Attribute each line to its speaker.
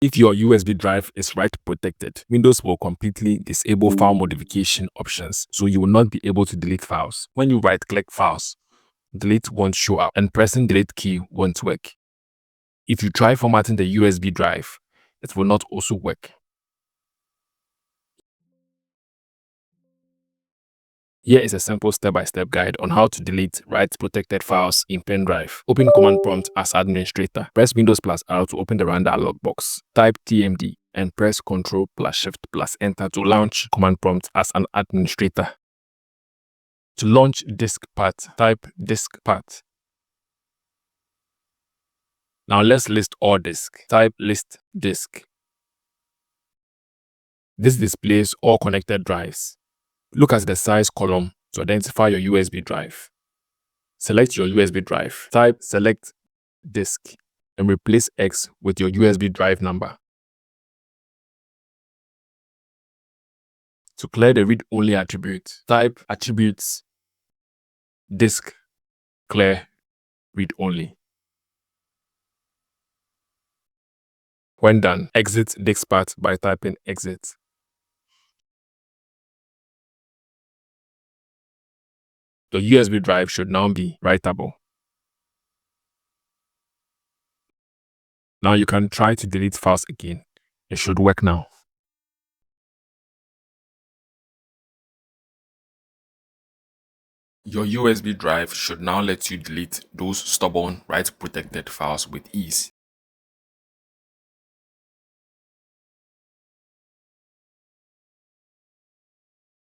Speaker 1: If your USB drive is write protected, Windows will completely disable file modification options, so you will not be able to delete files. When you right-click files, delete won't show up and pressing delete key won't work. If you try formatting the USB drive, it will not also work. Here is a simple step-by-step guide on how to delete write-protected files in pen drive. Open Command Prompt as administrator. Press Windows plus R to open the Run dialog box. Type TMD and press Ctrl plus Shift plus Enter to launch Command Prompt as an administrator. To launch DiskPart, type DiskPart. Now let's list all disks. Type list disk. This displays all connected drives. Look at the size column to identify your USB drive. Select your USB drive. Type select disk and replace X with your USB drive number. To clear the read-only attribute, type attributes disk clear read-only. When done, exit DiskPart by typing exit. The USB drive should now be writable. Now you can try to delete files again. It should work now. Your USB drive should now let you delete those stubborn write-protected files with ease.